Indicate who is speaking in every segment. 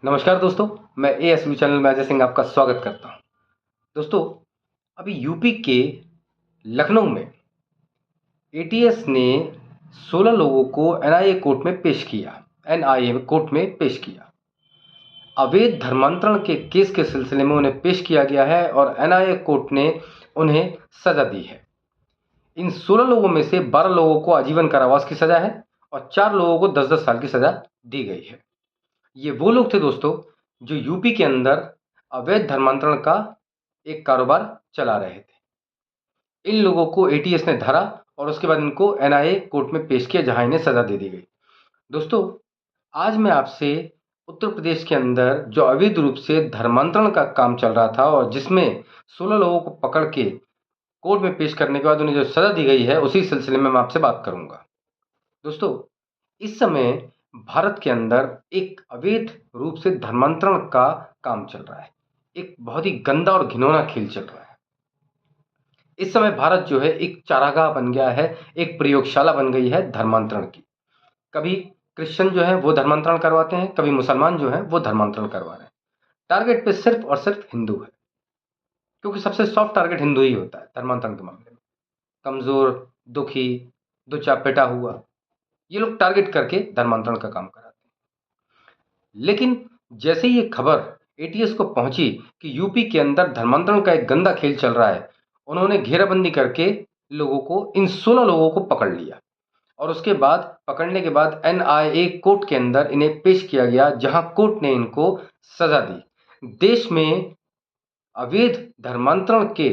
Speaker 1: नमस्कार दोस्तों, मैं एएसयू चैनल में अजय सिंह आपका स्वागत करता हूं। दोस्तों, अभी यूपी के लखनऊ में एटीएस ने 16 लोगों को एनआईए कोर्ट में पेश किया। एनआईए कोर्ट में पेश किया। अवैध धर्मांतरण के केस के सिलसिले में उन्हें पेश किया गया है और एनआईए कोर्ट ने उन्हें सजा दी है। इन 16 लोगों में से 12 लोगों को आजीवन कारावास की सजा है और 4 लोगों को 10-10 साल की सजा दी गई है। ये वो लोग थे दोस्तों जो यूपी के अंदर अवैध धर्मांतरण का एक कारोबार चला रहे थे। इन लोगों को एटीएस ने धरा और उसके बाद इनको एनआईए कोर्ट में पेश किया, जहां इन्हें सजा दे दी गई। दोस्तों, आज मैं आपसे उत्तर प्रदेश के अंदर जो अवैध रूप से धर्मांतरण का काम चल रहा था और जिसमें 16 लोगों को पकड़ के कोर्ट में पेश करने के बाद उन्हें जो सजा दी गई है, उसी सिलसिले में मैं आपसे बात करूंगा। दोस्तों, इस समय भारत के अंदर एक अवैध रूप से धर्मांतरण का काम चल रहा है। एक बहुत ही गंदा और घिनौना खेल चल रहा है। इस समय भारत जो है एक चारागाह बन गया है, एक प्रयोगशाला बन गई है धर्मांतरण की। कभी क्रिश्चियन जो है वो धर्मांतरण करवाते हैं, कभी मुसलमान जो है वो धर्मांतरण करवा रहे हैं। टारगेट पे सिर्फ और सिर्फ हिंदू है, क्योंकि सबसे सॉफ्ट टारगेट हिंदू ही होता है धर्मांतरण के मामले में। कमजोर, दुखी, दो चापेटा हुआ, ये लोग टारगेट करके धर्मांतरण का काम कराते हैं। लेकिन जैसे ये खबर एटीएस को पहुंची कि यूपी के अंदर धर्मांतरण का एक गंदा खेल चल रहा है, उन्होंने घेराबंदी करके इन 16 लोगों को पकड़ लिया और उसके बाद पकड़ने के बाद एनआईए कोर्ट के अंदर इन्हें पेश किया गया, जहां कोर्ट ने इनको सजा दी। देश में अवैध धर्मांतरण के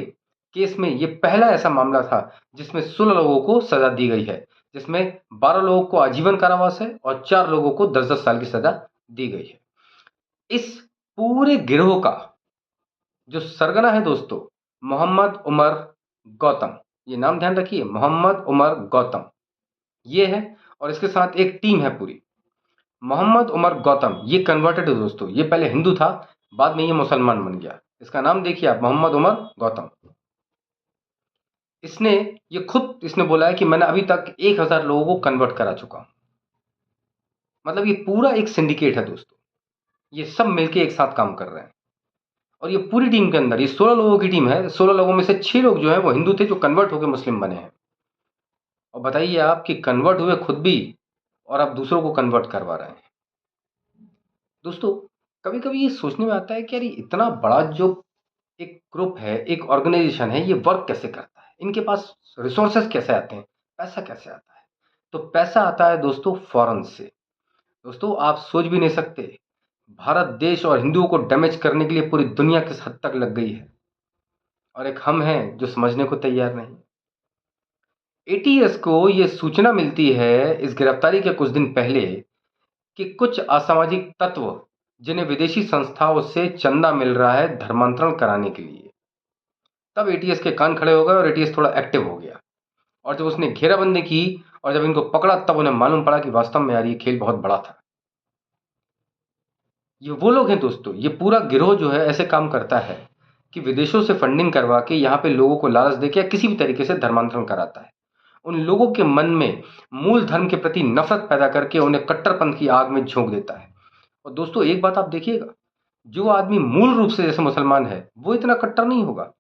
Speaker 1: केस में ये पहला ऐसा मामला था जिसमें 16 लोगों को सजा दी गई है, जिसमें 12 लोगों को आजीवन कारावास है और 4 लोगों को 10-10 साल की सजा दी गई है। इस पूरे गिरोह का जो सरगना है दोस्तों, मोहम्मद उमर गौतम। ये नाम ध्यान रखिए, मोहम्मद उमर गौतम ये है, और इसके साथ एक टीम है पूरी। मोहम्मद उमर गौतम ये कन्वर्टेड है दोस्तों, ये पहले हिंदू था, बाद में ये मुसलमान बन गया। इसका नाम देखिए आप, मोहम्मद उमर गौतम। इसने बोला है कि मैंने अभी तक 1000 लोगों को कन्वर्ट करा चुका हूं। मतलब ये पूरा एक सिंडिकेट है दोस्तों, ये सब मिलके एक साथ काम कर रहे हैं। और ये पूरी टीम के अंदर ये 16 लोगों की टीम है। 16 लोगों में से 6 लोग जो है वो हिंदू थे, जो कन्वर्ट होकर मुस्लिम बने हैं। और बताइए आप कि कन्वर्ट हुए खुद भी और आप दूसरों को कन्वर्ट करवा रहे हैं। दोस्तों, कभी कभी ये सोचने में आता है कि यार इतना बड़ा जो एक ग्रुप है, एक ऑर्गेनाइजेशन है, ये वर्क कैसे करता है, इनके पास रिसोर्सेस कैसे आते हैं, पैसा कैसे आता है। तो पैसा आता है दोस्तों फॉरेन से। दोस्तों, आप सोच भी नहीं सकते, भारत देश और हिंदुओं को डैमेज करने के लिए पूरी दुनिया किस हद तक लग गई है, और एक हम हैं जो समझने को तैयार नहीं। एटीएस को यह सूचना मिलती है इस गिरफ्तारी के कुछ दिन पहले कि कुछ असामाजिक तत्व, जिन्हें विदेशी संस्थाओं से चंदा मिल रहा है धर्मांतरण कराने के लिए, तब एटीएस के कान खड़े हो गए और एटीएस थोड़ा एक्टिव हो गया। और जब उसने घेराबंदी की और जब इनको पकड़ा, तब उन्हें मालूम पड़ा कि वास्तव में यार ये खेल बहुत बड़ा था। ये वो लोग हैं दोस्तों, ये पूरा गिरोह जो है ऐसे काम करता है कि विदेशों से फंडिंग करवा के यहाँ पे लोगों को लालच देके या किसी भी तरीके से धर्मांतरण कराता है। उन लोगों के मन में मूल धर्म के प्रति नफरत पैदा करके उन्हें कट्टरपंथ की आग में झोंक देता है। और दोस्तों, एक बात आप देखिएगा, जो आदमी मूल रूप से जैसे मुसलमान है वो इतना कट्टर नहीं होगा,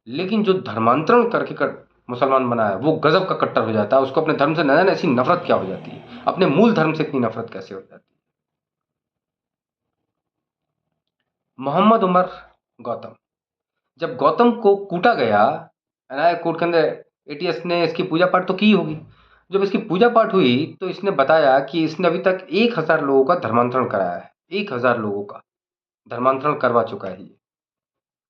Speaker 1: लेकिन जो धर्मांतरण करके मुसलमान बना है वो गजब का कट्टर हो जाता है। उसको अपने धर्म से न जाने ऐसी नफरत क्या हो जाती है, अपने मूल धर्म से इतनी नफरत कैसे हो जाती है। मोहम्मद उमर गौतम, जब गौतम को कूटा गया एनआईए कोर्ट के अंदर, एटीएस ने इसकी पूजा पाठ तो की होगी। जब इसकी पूजा पाठ हुई तो इसने बताया कि इसने अभी तक 1000 लोगों का धर्मांतरण कराया है। 1000 लोगों का धर्मांतरण करवा चुका है ये,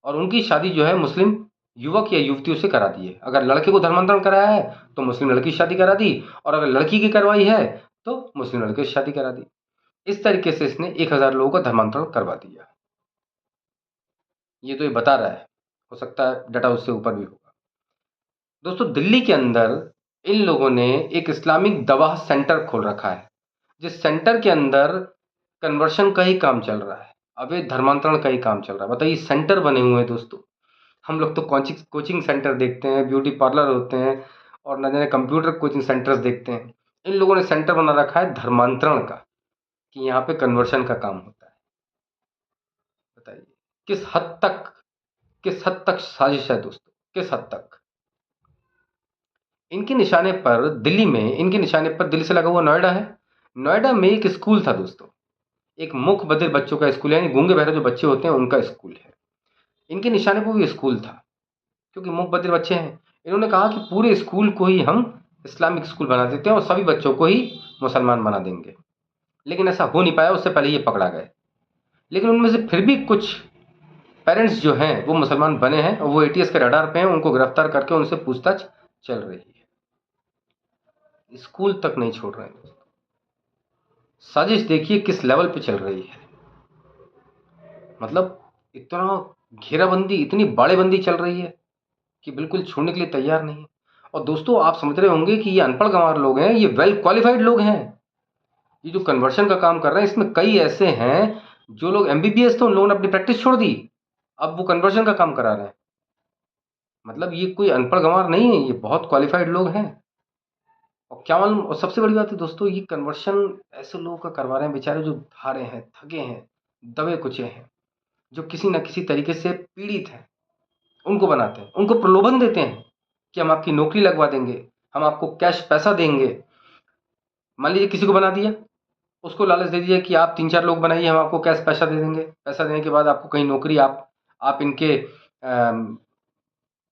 Speaker 1: और उनकी शादी जो है मुस्लिम युवक या युवतियों से करा दी है। अगर लड़के को धर्मांतरण कराया है तो मुस्लिम लड़की से शादी करा दी, और अगर लड़की की करवाई है तो मुस्लिम लड़के से शादी करा दी। इस तरीके से इसने 1000 लोगों का धर्मांतरण करवा दिया। ये तो ये बता रहा है, हो सकता है डाटा उससे ऊपर भी होगा। दोस्तों, दिल्ली के अंदर इन लोगों ने एक इस्लामिक दवा सेंटर खोल रखा है, जिस सेंटर के अंदर कन्वर्शन का ही काम चल रहा है, अवैध धर्मांतरण का ही काम चल रहा है। बताइए, सेंटर बने हुए हैं दोस्तों। हम लोग तो कोचिंग सेंटर देखते हैं, ब्यूटी पार्लर होते हैं, और न जाने कंप्यूटर कोचिंग सेंटर्स देखते हैं। इन लोगों ने सेंटर बना रखा है धर्मांतरण का, कि यहाँ पे कन्वर्शन का काम होता है। किस हद तक साजिश है दोस्तों, किस हद तक। इनके निशाने पर दिल्ली से लगा हुआ नोएडा है। नोएडा में एक स्कूल था दोस्तों, एक मूक बधिर बच्चों का स्कूल, यानी गूंगे बहरे जो बच्चे होते हैं उनका स्कूल है। इनके निशाने पर भी स्कूल था, क्योंकि मूक बधिर बच्चे हैं। इन्होंने कहा कि पूरे स्कूल को ही हम इस्लामिक स्कूल बना देते हैं और सभी बच्चों को ही मुसलमान बना देंगे। लेकिन ऐसा हो नहीं पाया, उससे पहले ये पकड़ा गए। लेकिन उनमें से फिर भी कुछ पेरेंट्स जो हैं वो मुसलमान बने हैं और वो एटीएस के रडार पे हैं। उनको गिरफ्तार करके उनसे पूछताछ चल रही है। स्कूल तक नहीं छोड़ रहे हैं दोस्तों। साजिश देखिए किस लेवल पे चल रही है। मतलब इतना घेराबंदी, इतनी बाड़ेबंदी चल रही है कि बिल्कुल छोड़ने के लिए तैयार नहीं है। और दोस्तों आप समझ रहे होंगे कि ये अनपढ़ गंवार लोग हैं, ये वेल क्वालिफाइड लोग हैं। ये जो कन्वर्शन का काम कर रहे हैं इसमें कई ऐसे हैं जो लोग एमबीबीएस थे, उन लोगों ने अपनी प्रैक्टिस छोड़ दी, अब वो कन्वर्शन का काम करा रहे हैं। मतलब ये कोई अनपढ़ गंवार नहीं है, ये बहुत क्वालिफाइड लोग हैं। और क्या मालूम, और सबसे बड़ी बात है दोस्तों, ये कन्वर्शन ऐसे लोगों का करवा रहे हैं बेचारे जो हारे हैं, थके हैं, दबे कुचे हैं, जो किसी न किसी तरीके से पीड़ित हैं। उनको बनाते हैं, उनको प्रलोभन देते हैं कि हम आपकी नौकरी लगवा देंगे, हम आपको कैश पैसा देंगे। मान लीजिए किसी को बना दिया, उसको लालच दे दीजिए कि आप 3-4 लोग बनाइए, हम आपको कैश पैसा दे देंगे। पैसा देने के बाद आपको कहीं नौकरी, आप इनके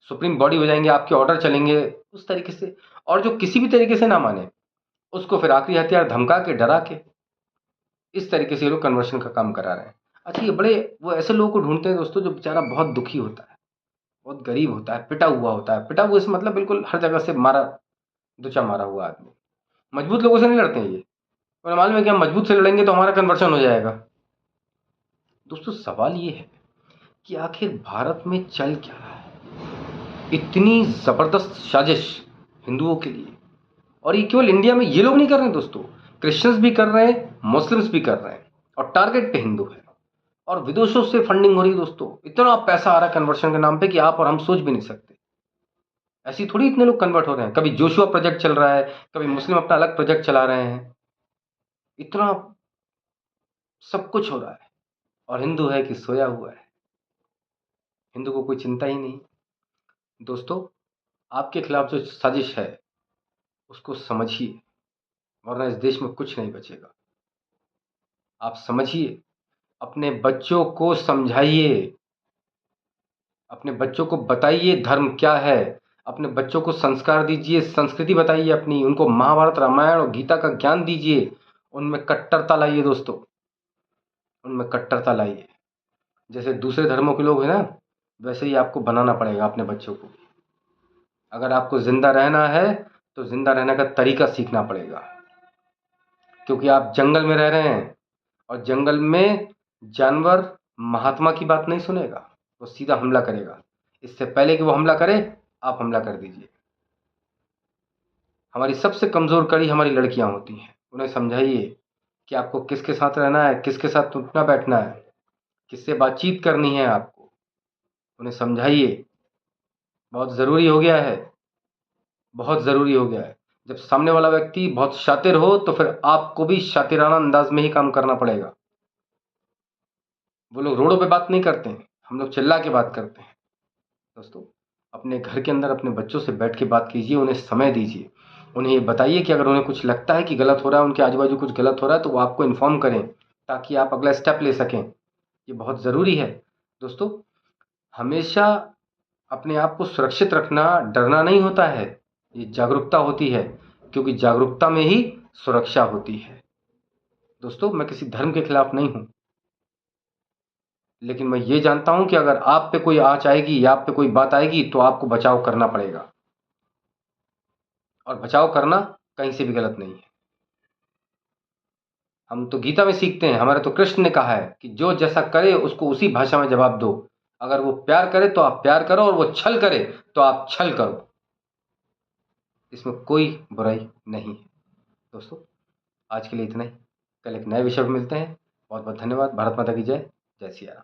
Speaker 1: सुप्रीम बॉडी हो जाएंगे, आपके ऑर्डर चलेंगे उस तरीके से। और जो किसी भी तरीके से ना माने उसको फिर आखिरी हथियार धमका के, डरा के, इस तरीके से ये लोग कन्वर्शन का काम करा रहे हैं। अच्छा, ये बड़े वो ऐसे लोगों को ढूंढते हैं दोस्तों जो बेचारा बहुत दुखी होता है, बहुत गरीब होता है, पिटा हुआ होता है। पिटा हुआ से मतलब बिल्कुल हर जगह से मारा, दुचा मारा हुआ आदमी। मजबूत लोगों से नहीं लड़ते हैं ये, और मालूम है कि हम मजबूत से लड़ेंगे तो हमारा कन्वर्शन हो जाएगा। दोस्तों सवाल ये है कि आखिर भारत में चल क्या रहा है। इतनी जबरदस्त साजिश हिंदुओं के लिए, और ये केवल इंडिया में ये लोग नहीं कर रहे हैं दोस्तों, क्रिश्चियंस भी कर रहे हैं, मुस्लिम्स भी कर रहे हैं, और टारगेट पे हिंदू है। और विदेशों से फंडिंग हो रही है दोस्तों, इतना पैसा आ रहा है कन्वर्शन के नाम पे कि आप और हम सोच भी नहीं सकते। ऐसी थोड़ी इतने लोग कन्वर्ट हो रहे हैं। कभी जोशुआ प्रोजेक्ट चल रहा है, कभी मुस्लिम अपना अलग प्रोजेक्ट चला रहे हैं। इतना सब कुछ हो रहा है, और हिंदू है कि सोया हुआ है। हिंदू को कोई चिंता ही नहीं। दोस्तों आपके खिलाफ जो साजिश है उसको समझिए, वरना इस देश में कुछ नहीं बचेगा। आप समझिए, अपने बच्चों को समझाइए, अपने बच्चों को बताइए धर्म क्या है, अपने बच्चों को संस्कार दीजिए, संस्कृति बताइए अपनी, उनको महाभारत, रामायण और गीता का ज्ञान दीजिए। उनमें कट्टरता लाइए दोस्तों, उनमें कट्टरता लाइए। जैसे दूसरे धर्मों के लोग हैं ना, वैसे ही आपको बनाना पड़ेगा अपने बच्चों को। अगर आपको जिंदा रहना है तो जिंदा रहने का तरीका सीखना पड़ेगा, क्योंकि आप जंगल में रह रहे हैं, और जंगल में जानवर महात्मा की बात नहीं सुनेगा, वो सीधा हमला करेगा। इससे पहले कि वो हमला करे, आप हमला कर दीजिए। हमारी सबसे कमज़ोर कड़ी हमारी लड़कियां होती हैं। उन्हें समझाइए कि आपको किसके साथ रहना है, किसके साथ उठना बैठना है, किससे बातचीत करनी है आपको। उन्हें समझाइए। बहुत ज़रूरी हो गया है, बहुत ज़रूरी हो गया है। जब सामने वाला व्यक्ति बहुत शातिर हो तो फिर आपको भी शातिराना अंदाज में ही काम करना पड़ेगा। वो लोग रोडों पे बात नहीं करते हैं, हम लोग चिल्ला के बात करते हैं। दोस्तों अपने घर के अंदर अपने बच्चों से बैठ के बात कीजिए, उन्हें समय दीजिए। उन्हें ये बताइए कि अगर उन्हें कुछ लगता है कि गलत हो रहा है, उनके आजू बाजू कुछ गलत हो रहा है, तो वो आपको इन्फॉर्म करें, ताकि आप अगला स्टेप ले सकें। ये बहुत ज़रूरी है दोस्तों। हमेशा अपने आप को सुरक्षित रखना डरना नहीं होता है, ये जागरूकता होती है, क्योंकि जागरूकता में ही सुरक्षा होती है। दोस्तों मैं किसी धर्म के खिलाफ नहीं हूँ, लेकिन मैं ये जानता हूं कि अगर आप पे कोई आँच आएगी या आप पे कोई बात आएगी तो आपको बचाव करना पड़ेगा, और बचाव करना कहीं से भी गलत नहीं है। हम तो गीता में सीखते हैं, हमारे तो कृष्ण ने कहा है कि जो जैसा करे उसको उसी भाषा में जवाब दो। अगर वो प्यार करे तो आप प्यार करो, और वो छल करे तो आप छल करो। इसमें कोई बुराई नहीं है। दोस्तों आज के लिए इतना ही। कल एक नए विषय पर मिलते हैं। बहुत बहुत धन्यवाद। भारत माता की जय। जय सिया राम।